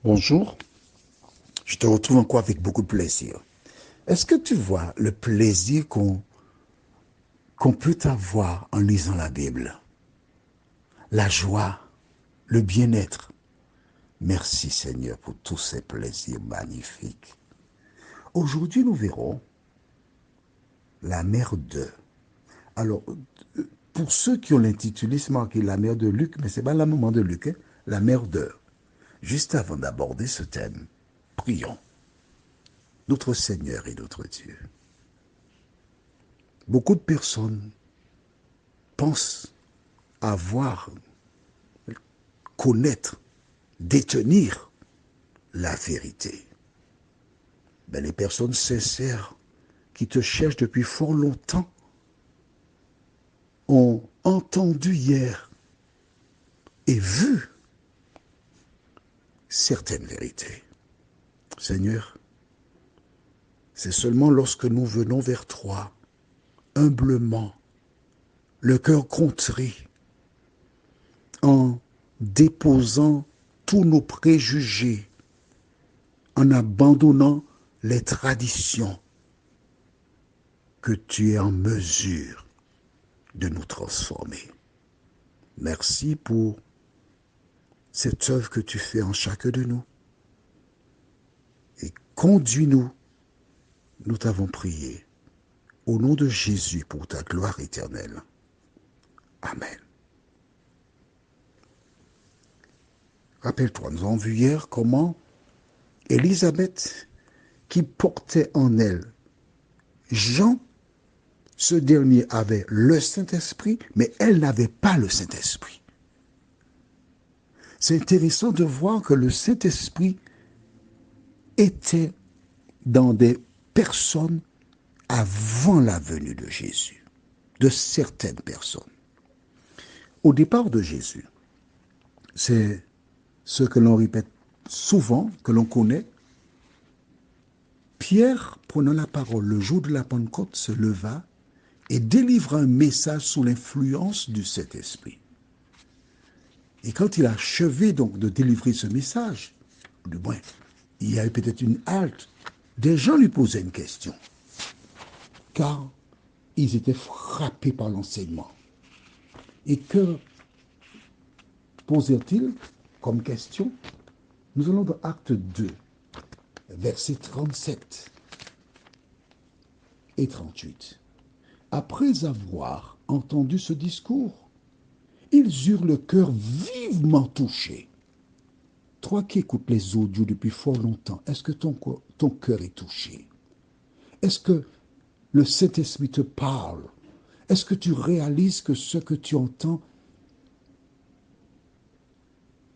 Bonjour, je te retrouve encore avec beaucoup de plaisir. Est-ce que tu vois le plaisir qu'on peut avoir en lisant la Bible? La joie, le bien-être. Merci Seigneur pour tous ces plaisirs magnifiques. Aujourd'hui, nous verrons la mère de. Alors, pour ceux qui ont l'intitulé, c'est marqué la mère de Luc, mais ce n'est pas la maman de Luc, hein, la mère de. Juste avant d'aborder ce thème, prions. Notre Seigneur et notre Dieu. Beaucoup de personnes pensent avoir, connaître, détenir la vérité. Mais les personnes sincères qui te cherchent depuis fort longtemps ont entendu hier et vu certaines vérités. Seigneur, c'est seulement lorsque nous venons vers toi, humblement, le cœur contrit, en déposant tous nos préjugés, en abandonnant les traditions, que tu es en mesure de nous transformer. Merci pour cette œuvre que tu fais en chacun de nous. Et conduis-nous, nous t'avons prié, au nom de Jésus pour ta gloire éternelle. Amen. Rappelle-toi, nous avons vu hier comment Élisabeth, qui portait en elle Jean, ce dernier avait le Saint-Esprit, mais elle n'avait pas le Saint-Esprit. C'est intéressant de voir que le Saint-Esprit était dans des personnes avant la venue de Jésus, de certaines personnes. Au départ de Jésus, c'est ce que l'on répète souvent, que l'on connaît. Pierre, prenant la parole le jour de la Pentecôte, se leva et délivra un message sous l'influence du Saint-Esprit. Et quand il a achevé donc de délivrer ce message, du moins, il y a eu peut-être une halte, des gens lui posaient une question, car ils étaient frappés par l'enseignement. Et que posèrent-ils comme question? Nous allons dans Acte 2, versets 37 et 38. Après avoir entendu ce discours, ils eurent le cœur vivement touché. Toi qui écoutes les audios depuis fort longtemps, est-ce que ton cœur est touché? Est-ce que le Saint-Esprit te parle? Est-ce que tu réalises que ce que tu entends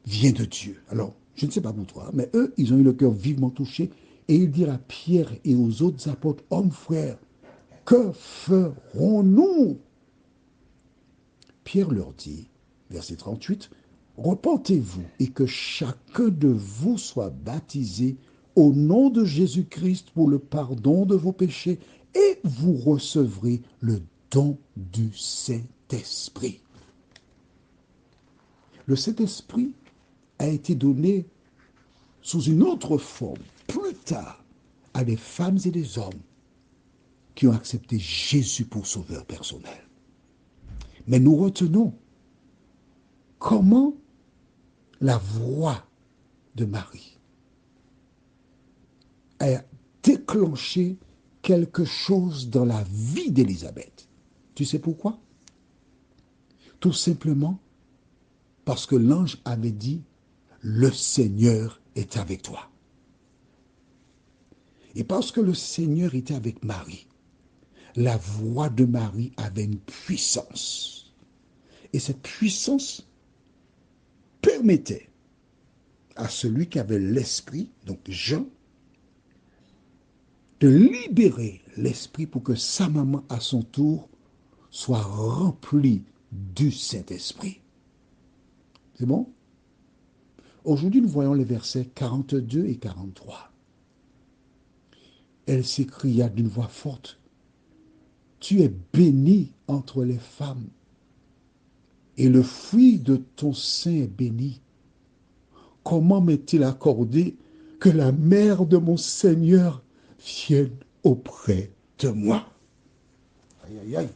vient de Dieu? Alors, je ne sais pas pour toi, mais eux, ils ont eu le cœur vivement touché et ils dirent à Pierre et aux autres apôtres, hommes frères, que ferons-nous? Pierre leur dit, verset 38, repentez-vous et que chacun de vous soit baptisé au nom de Jésus-Christ pour le pardon de vos péchés et vous recevrez le don du Saint-Esprit. Le Saint-Esprit a été donné sous une autre forme plus tard à des femmes et des hommes qui ont accepté Jésus pour sauveur personnel. Mais nous retenons comment la voix de Marie a déclenché quelque chose dans la vie d'Élisabeth. Tu sais pourquoi? Tout simplement parce que l'ange avait dit, le Seigneur est avec toi. Et parce que le Seigneur était avec Marie, la voix de Marie avait une puissance. Et cette puissance permettait à celui qui avait l'esprit, donc Jean, de libérer l'esprit pour que sa maman, à son tour, soit remplie du Saint-Esprit. C'est bon? Aujourd'hui, nous voyons les versets 42 et 43. Elle s'écria d'une voix forte, tu es bénie entre les femmes, et le fruit de ton sein est béni. comment m'est-il accordé que la mère de mon Seigneur vienne auprès de moi? Aïe, aïe, aïe.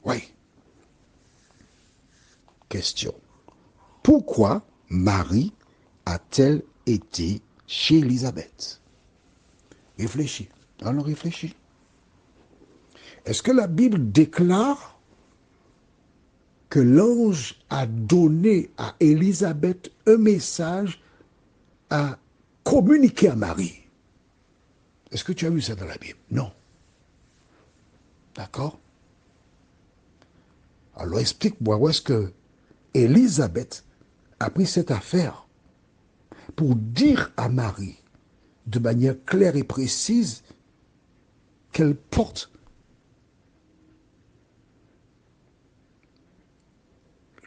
Oui. Question. Pourquoi Marie a-t-elle été chez Élisabeth? Réfléchis. Allons réfléchir. Est-ce que la Bible déclare que l'ange a donné à Élisabeth un message à communiquer à Marie? Est-ce que tu as vu ça dans la Bible? Non. D'accord? Alors explique-moi où est-ce que Élisabeth a pris cette affaire pour dire à Marie de manière claire et précise qu'elle porte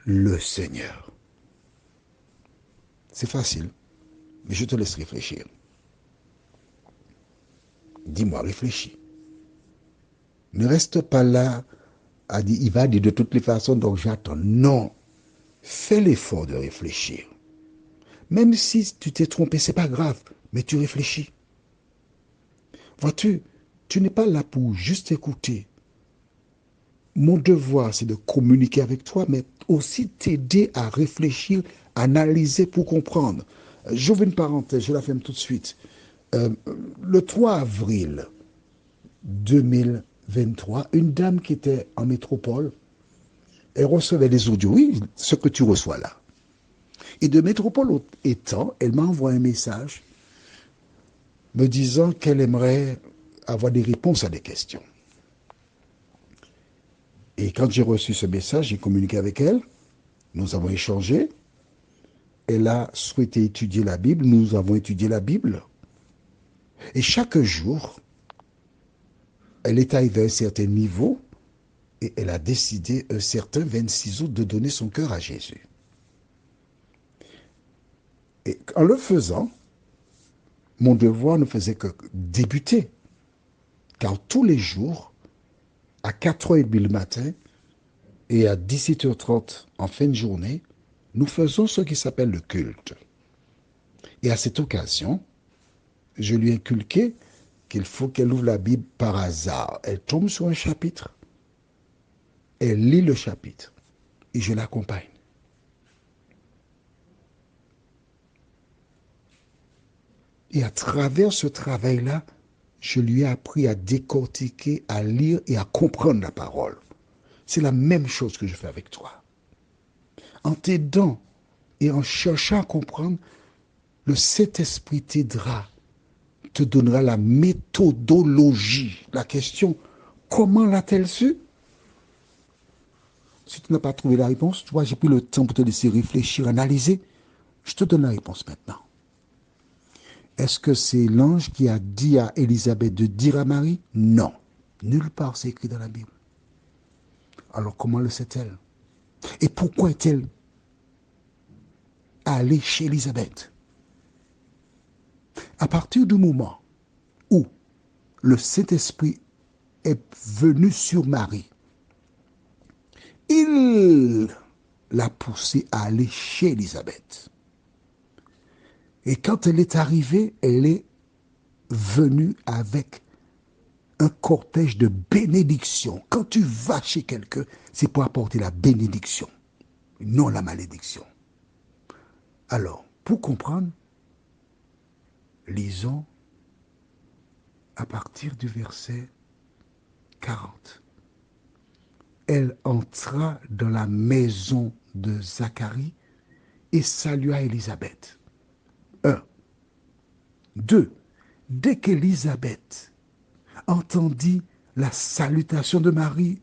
le Seigneur. C'est facile, mais je te laisse réfléchir. Dis-moi, réfléchis. Ne reste pas là à dire, il va dire de toutes les façons, donc j'attends. Non, fais l'effort de réfléchir. Même si tu t'es trompé, c'est pas grave, mais tu réfléchis. Vois-tu, tu n'es pas là pour juste écouter. Mon devoir, c'est de communiquer avec toi, mais aussi t'aider à réfléchir, analyser pour comprendre. J'ouvre une parenthèse, je la ferme tout de suite. Le 3 avril 2023, une dame qui était en métropole, elle recevait des audios, oui, ce que tu reçois là. Et de métropole étant, elle m'a envoyé un message me disant qu'elle aimerait avoir des réponses à des questions. Et quand j'ai reçu ce message, j'ai communiqué avec elle, nous avons échangé, elle a souhaité étudier la Bible, nous avons étudié la Bible. Et chaque jour, elle est arrivée à un certain niveau et elle a décidé, un certain 26 août, de donner son cœur à Jésus. Et en le faisant, mon devoir ne faisait que débuter. Car tous les jours, à 4h30 le matin et à 17h30 en fin de journée, nous faisons ce qui s'appelle le culte. Et à cette occasion, je lui ai inculqué qu'il faut qu'elle ouvre la Bible par hasard. Elle tombe sur un chapitre, elle lit le chapitre et je l'accompagne. Et à travers ce travail-là, je lui ai appris à décortiquer, à lire et à comprendre la parole. C'est la même chose que je fais avec toi. En t'aidant et en cherchant à comprendre, le Saint-Esprit t'aidera, te donnera la méthodologie. La question, comment l'a-t-elle su? Si tu n'as pas trouvé la réponse, tu vois, j'ai pris le temps pour te laisser réfléchir, analyser. Je te donne la réponse maintenant. Est-ce que c'est l'ange qui a dit à Élisabeth de dire à Marie? Non. Nulle part c'est écrit dans la Bible. Alors comment le sait-elle? Et pourquoi est-elle allée chez Élisabeth? À partir du moment où le Saint-Esprit est venu sur Marie, il l'a poussée à aller chez Élisabeth. Et quand elle est arrivée, elle est venue avec un cortège de bénédiction. Quand tu vas chez quelqu'un, c'est pour apporter la bénédiction, non la malédiction. Alors, pour comprendre, lisons à partir du verset 40. Elle entra dans la maison de Zacharie et salua Élisabeth. 1. 2. Dès qu'Élisabeth entendit la salutation de Marie,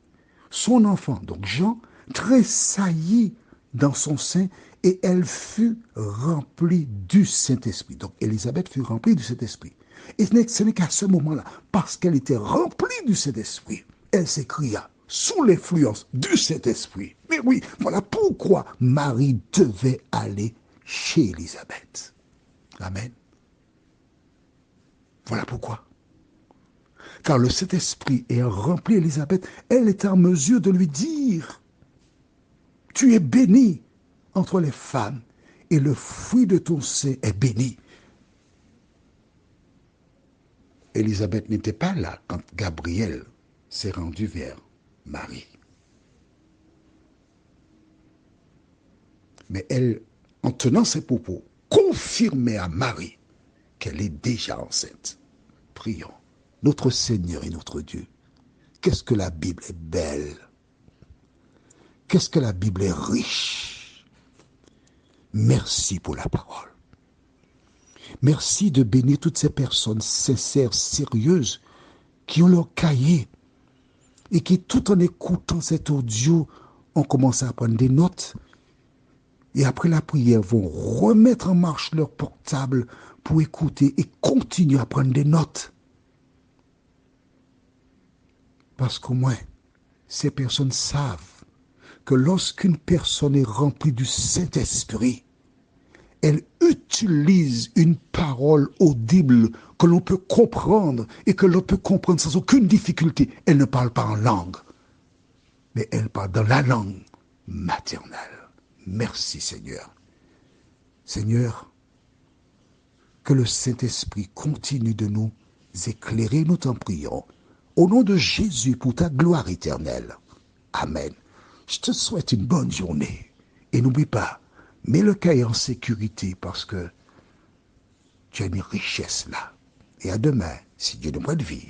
son enfant, donc Jean, tressaillit dans son sein et elle fut remplie du Saint-Esprit. Donc Élisabeth fut remplie du Saint-Esprit. Et ce n'est qu'à ce moment-là, parce qu'elle était remplie du Saint-Esprit, elle s'écria, sous l'influence du Saint-Esprit. Mais oui, voilà pourquoi Marie devait aller chez Élisabeth. Amen. Voilà pourquoi. Car le Saint-Esprit ayant rempli Élisabeth, elle est en mesure de lui dire, tu es bénie entre les femmes, et le fruit de ton sein est béni. Élisabeth n'était pas là quand Gabriel s'est rendu vers Marie. Mais elle, en tenant ses propos, confirmait à Marie qu'elle est déjà enceinte. Prions. Notre Seigneur et notre Dieu, qu'est-ce que la Bible est belle. Qu'est-ce que la Bible est riche. Merci pour la parole. Merci de bénir toutes ces personnes sincères, sérieuses, qui ont leur cahier et qui, tout en écoutant cet audio, ont commencé à prendre des notes. Et après la prière, vont remettre en marche leur portable pour écouter et continuer à prendre des notes. Parce qu'au moins, ces personnes savent que lorsqu'une personne est remplie du Saint-Esprit, elle utilise une parole audible que l'on peut comprendre et que l'on peut comprendre sans aucune difficulté. Elle ne parle pas en langue, mais elle parle dans la langue maternelle. Merci Seigneur. Seigneur, que le Saint-Esprit continue de nous éclairer, nous t'en prions. Au nom de Jésus, pour ta gloire éternelle. Amen. Je te souhaite une bonne journée. Et n'oublie pas, mets le cahier en sécurité parce que tu as une richesse là. Et à demain, si Dieu nous prête vie.